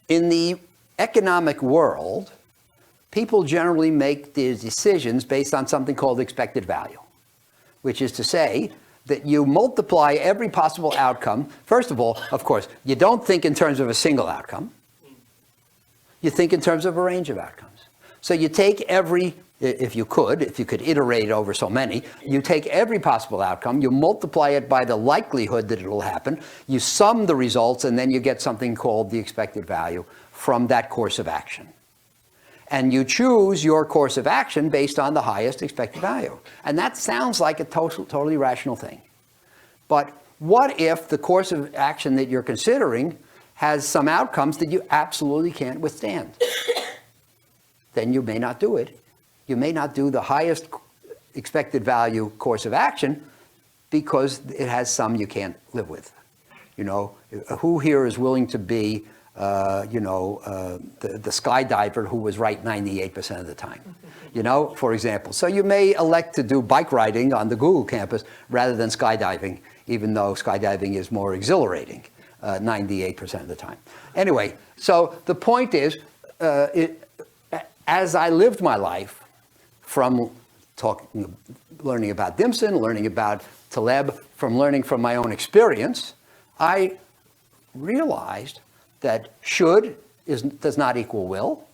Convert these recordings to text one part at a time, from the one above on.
In the economic world, people generally make their decisions based on something called expected value, which is to say that you multiply every possible outcome. First of all, of course, you don't think in terms of a single outcome. You think in terms of a range of outcomes. So you take every, if you could iterate over so many, you take every possible outcome, you multiply it by the likelihood that it will happen, you sum the results, and then you get something called the expected value from that course of action. And you choose your course of action based on the highest expected value. And that sounds like a totally rational thing. But what if the course of action that you're considering has some outcomes that you absolutely can't withstand? Then you may not do it. You may not do the highest expected value course of action because it has some you can't live with. Who here is willing to be the skydiver who was right 98% of the time, for example. So you may elect to do bike riding on the Google campus rather than skydiving, even though skydiving is more exhilarating 98% of the time. Anyway, so the point is, as I lived my life from learning about Dimson, learning about Taleb, from learning from my own experience, I realized that should does not equal will.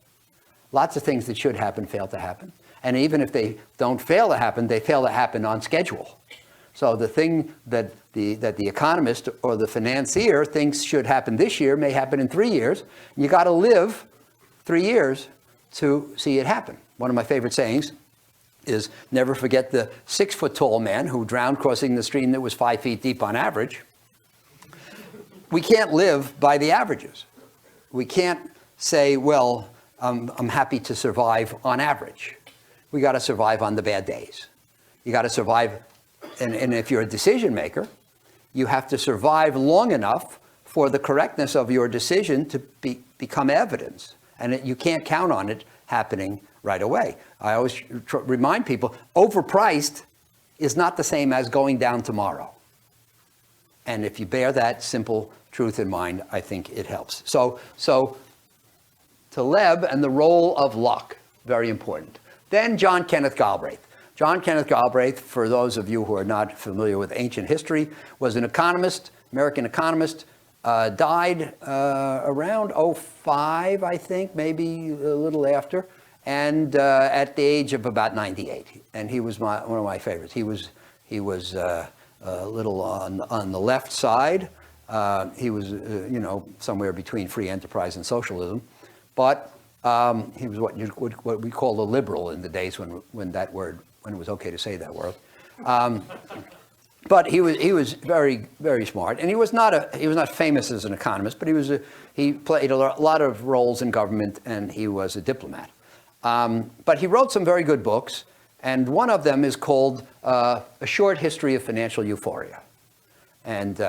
Lots of things that should happen fail to happen. And even if they don't fail to happen, they fail to happen on schedule. So the thing that the economist or the financier thinks should happen this year may happen in 3 years. You got to live 3 years to see it happen. One of my favorite sayings is, never forget the 6-foot-tall man who drowned crossing the stream that was 5 feet deep on average. We can't live by the averages. We can't say, well, I'm happy to survive on average. We got to survive on the bad days. You got to survive, and if you're a decision maker, you have to survive long enough for the correctness of your decision to become evidence. And you can't count on it happening right away. I always remind people, overpriced is not the same as going down tomorrow. And if you bear that simple truth in mind, I think it helps. So Taleb and the role of luck, very important. Then John Kenneth Galbraith. John Kenneth Galbraith, for those of you who are not familiar with ancient history, was an economist, American economist, died around 2005, I think, maybe a little after, and at the age of about 98. And he was one of my favorites. He was a little on the left side. He was, somewhere between free enterprise and socialism, but he was what we call a liberal in the days when it was okay to say that word. But he was very, very smart, and he was not famous as an economist, but he played a lot of roles in government, and he was a diplomat. But he wrote some very good books, and one of them is called A Short History of Financial Euphoria, and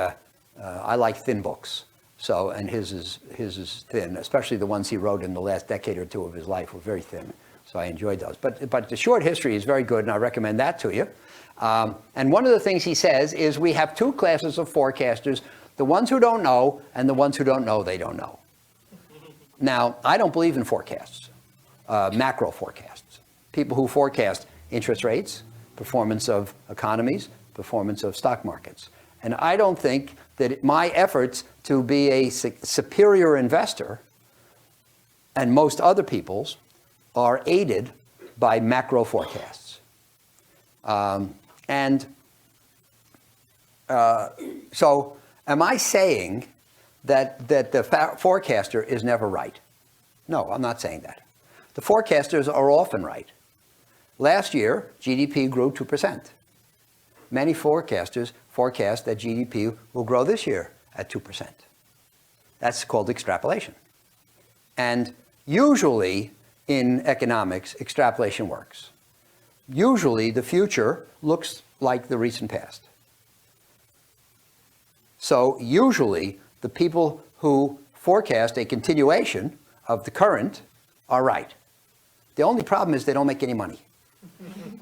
I like thin books. So, and his is thin, especially the ones he wrote in the last decade or two of his life were very thin. So I enjoyed those. But the short history is very good, and I recommend that to you. And one of the things he says is we have two classes of forecasters, the ones who don't know and the ones who don't know they don't know. Now, I don't believe in forecasts, macro forecasts. People who forecast interest rates, performance of economies, performance of stock markets. And I don't think that my efforts to be a superior investor and most other people's are aided by macro forecasts. So am I saying that the forecaster is never right? No, I'm not saying that. The forecasters are often right. Last year, GDP grew 2%. Many forecasters forecast that GDP will grow this year at 2%. That's called extrapolation. And usually in economics, extrapolation works. Usually the future looks like the recent past. So usually the people who forecast a continuation of the current are right. The only problem is they don't make any money.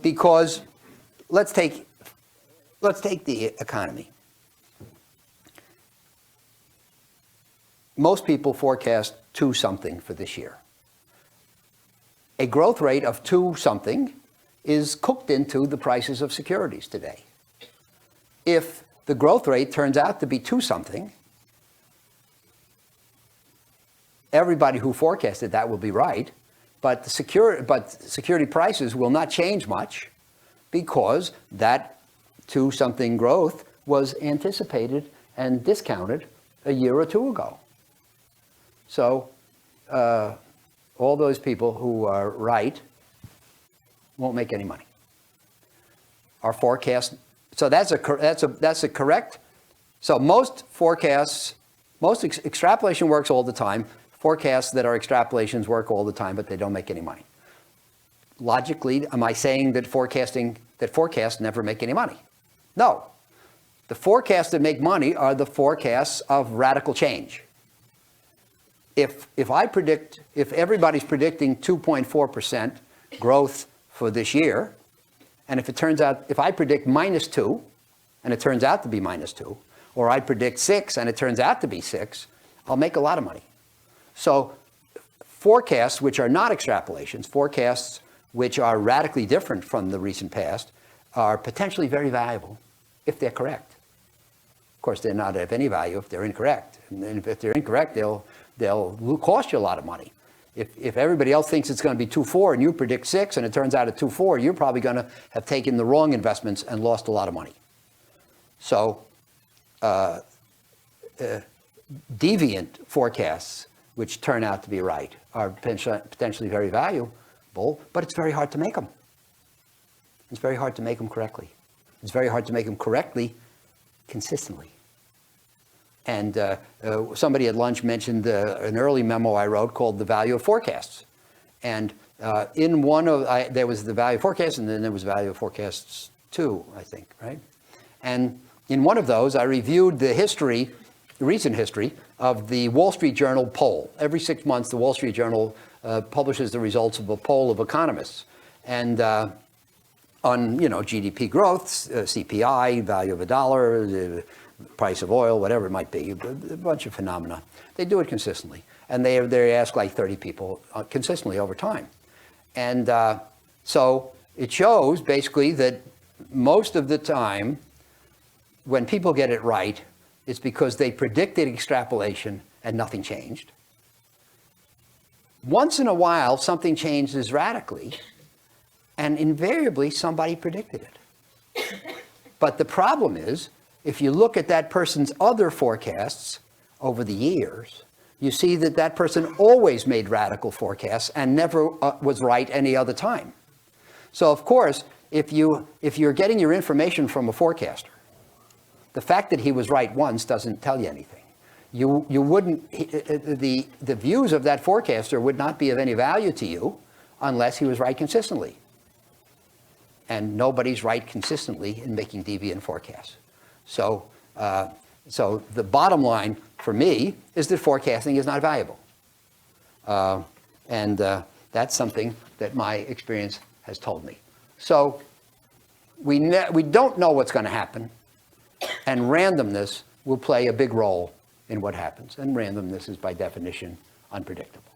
Because let's take the economy. most people forecast 2 something for this year. A growth rate of 2 something is cooked into the prices of securities today. If the growth rate turns out to be 2 something, everybody who forecasted that will be right, but security prices will not change much because that 2 something growth was anticipated and discounted a year or 2 ago. So all those people who are right won't make any money. Our forecast, so that's a correct. So most forecasts, extrapolation works all the time. Forecasts that are extrapolations work all the time, but they don't make any money. Logically, am I saying that forecasts never make any money? No. The forecasts that make money are the forecasts of radical change. If everybody's predicting 2.4% growth for this year, and if I predict -2, and it turns out to be -2, or I predict 6 and it turns out to be 6, I'll make a lot of money. So forecasts which are not extrapolations, forecasts which are radically different from the recent past, are potentially very valuable if they're correct. Of course, they're not of any value if they're incorrect. And if they're incorrect, they'll cost you a lot of money. If everybody else thinks it's going to be 2.4 and you predict 6 and it turns out at 2.4, you're probably going to have taken the wrong investments and lost a lot of money. So deviant forecasts, which turn out to be right, are potentially very valuable, but it's very hard to make them. It's very hard to make them correctly. It's very hard to make them correctly consistently. And somebody at lunch mentioned an early memo I wrote called The Value of Forecasts. And in one of, there was the value of forecasts, and then there was value of forecasts 2, I think, right? And in one of those, I reviewed the recent history of the Wall Street Journal poll. Every 6 months, the Wall Street Journal publishes the results of a poll of economists. And on, GDP growth, CPI, value of a dollar, the price of oil, whatever it might be, a bunch of phenomena. They do it consistently. And they ask like 30 people consistently over time. And so it shows basically that most of the time, when people get it right, it's because they predicted extrapolation and nothing changed. Once in a while, something changes radically, and invariably somebody predicted it. But the problem is, if you look at that person's other forecasts over the years, you see that that person always made radical forecasts and never was right any other time. So of course, if you're getting your information from a forecaster, the fact that he was right once doesn't tell you anything. You wouldn't, the views of that forecaster would not be of any value to you unless he was right consistently. And nobody's right consistently in making deviant forecasts. So the bottom line for me is that forecasting is not valuable. And that's something that my experience has told me. So we don't know what's going to happen, and randomness will play a big role in what happens. And randomness is by definition unpredictable.